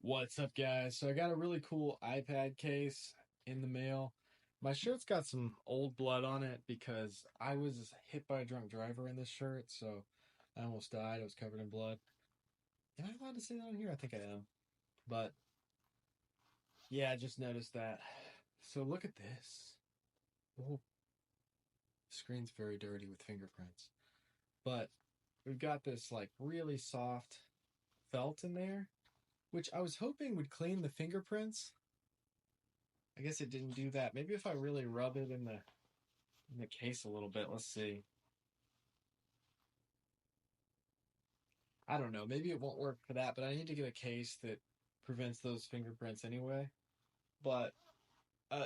What's up, guys? So I got a really cool iPad case in the mail. My shirt's got some old blood on it because I was hit by a drunk driver in this shirt, so I almost died. I was covered in blood. Am I allowed to say that on here? I think I am. But yeah, I just noticed that. So look at this. Oh, the screen's very dirty with fingerprints. But we've got this like really soft felt in there, which I was hoping would clean the fingerprints. I guess it didn't do that. Maybe if I really rub it in the case a little bit, let's see. I don't know. Maybe it won't work for that, but I need to get a case that prevents those fingerprints anyway. But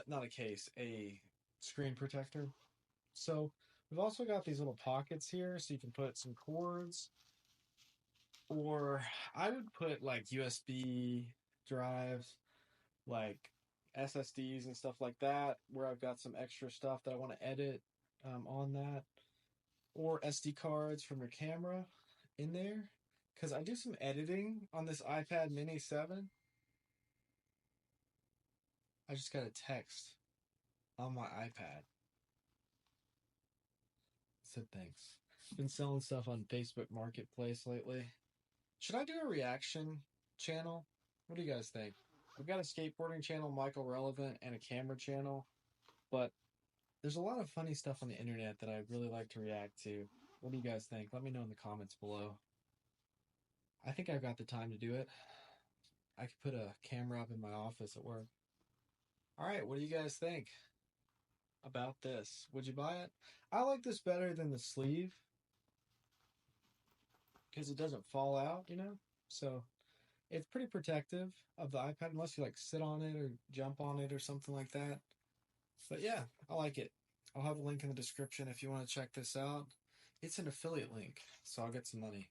not a case, a screen protector. So we've also got these little pockets here, so you can put some cords, or I would put like USB drives, like SSDs and stuff like that, where I've got some extra stuff that I want to edit on that, or SD cards from your camera in there. Because I do some editing on this iPad mini 7. I just got a text on my iPad. It said thanks. Been selling stuff on Facebook Marketplace lately. Should I do a reaction channel? What do you guys think? We've got a skateboarding channel, Michael Relevant, and a camera channel, but there's a lot of funny stuff on the internet that I'd really like to react to. What do you guys think? Let me know in the comments below. I think I've got the time to do it. I could put a camera up in my office at work. All right, what do you guys think about this? Would you buy it? I like this better than the sleeve because it doesn't fall out. So it's pretty protective of the iPad unless you like sit on it or jump on it or something like that. But yeah, I like it. I'll have a link in the description if you want to check this out. It's an affiliate link, so I'll get some money.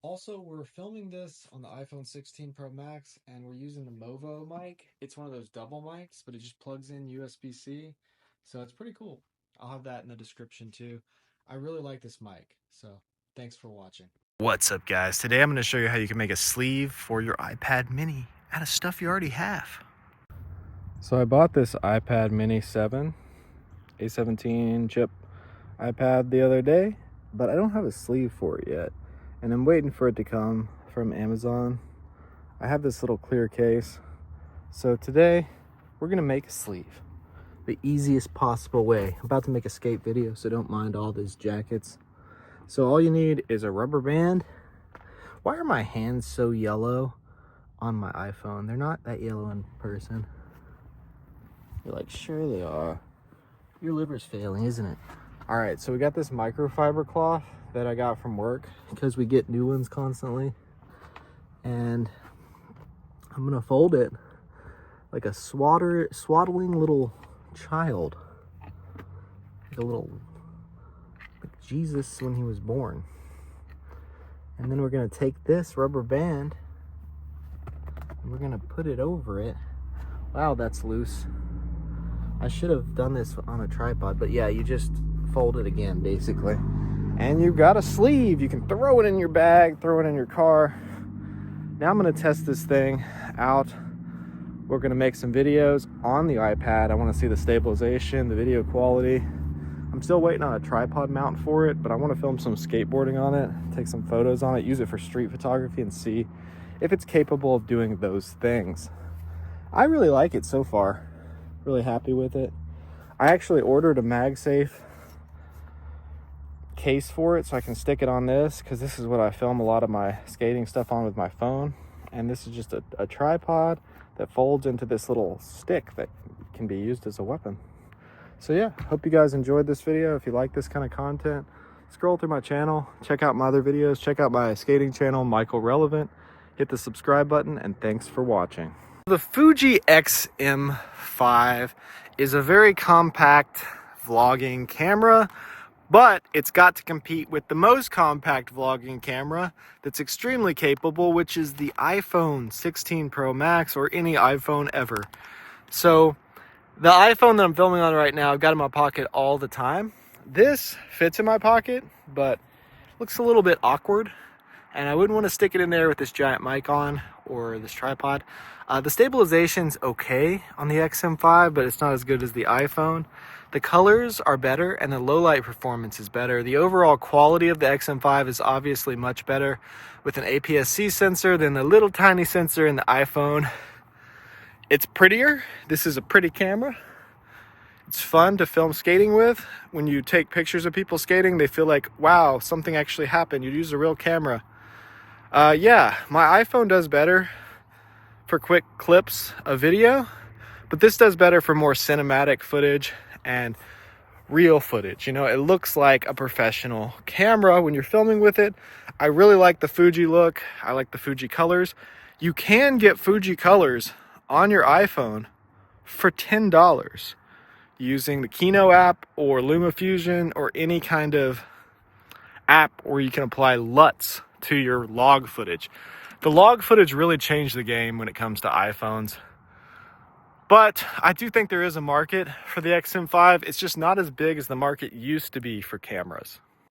Also, we're filming this on the iPhone 16 Pro Max, and we're using the Movo mic. It's one of those double mics, but it just plugs in USB-C, so it's pretty cool. I'll have that in the description too. I really like this mic, so thanks for watching. What's up, guys? Today I'm going to show you how you can make a sleeve for your iPad mini out of stuff you already have. So I bought this iPad mini 7, A17 chip iPad the other day, but I don't have a sleeve for it yet, and I'm waiting for it to come from Amazon. I have this little clear case, so today we're gonna make a sleeve the easiest possible way. I'm about to make a skate video, so don't mind all these jackets. So all you need is a rubber band. Why are my hands so yellow on my iPhone? They're not that yellow in person. You're like, sure they are. Your liver's failing, isn't it? All right, so we got this microfiber cloth that I got from work because we get new ones constantly. And I'm gonna fold it like a swaddling little child. Like a little, like Jesus when he was born. And then we're gonna take this rubber band and we're gonna put it over it. Wow, that's loose. I should have done this on a tripod, but yeah, you just fold it again, basically. And you've got a sleeve. You can throw it in your bag, throw it in your car. Now I'm gonna test this thing out. We're gonna make some videos on the iPad. I wanna see the stabilization, the video quality. I'm still waiting on a tripod mount for it, but I wanna film some skateboarding on it, take some photos on it, use it for street photography and see if it's capable of doing those things. I really like it so far. Really happy with it. I actually ordered a MagSafe case for it so I can stick it on this because this is what I film a lot of my skating stuff on with my phone. And this is just a tripod that folds into this little stick that can be used as a weapon. So yeah, hope you guys enjoyed this video. If you like this kind of content, scroll through my channel, check out my other videos, check out my skating channel, Michael Relevant. Hit the subscribe button, and thanks for watching. The Fuji X-M5 is a very compact vlogging camera, but it's got to compete with the most compact vlogging camera that's extremely capable, which is the iPhone 16 Pro Max or any iPhone ever. So the iPhone that I'm filming on right now, I've got in my pocket all the time. This fits in my pocket, but looks a little bit awkward. and I wouldn't want to stick it in there with this giant mic on or this tripod. The stabilization's okay on the XM5, but it's not as good as the iPhone. The colors are better and the low light performance is better. The overall quality of the XM5 is obviously much better with an APS-C sensor than the little tiny sensor in the iPhone. It's prettier. This is a pretty camera. It's fun to film skating with. When you take pictures of people skating, they feel like, wow, something actually happened. You use a real camera. Yeah, my iPhone does better for quick clips of video, but this does better for more cinematic footage and real footage. You know, it looks like a professional camera when you're filming with it. I really like the Fuji look. I like the Fuji colors. You can get Fuji colors on your iPhone for $10 using the Kino app or LumaFusion or any kind of app where you can apply LUTs to your log footage. The log footage really changed the game when it comes to iPhones. But I do think there is a market for the XM5. It's just not as big as the market used to be for cameras.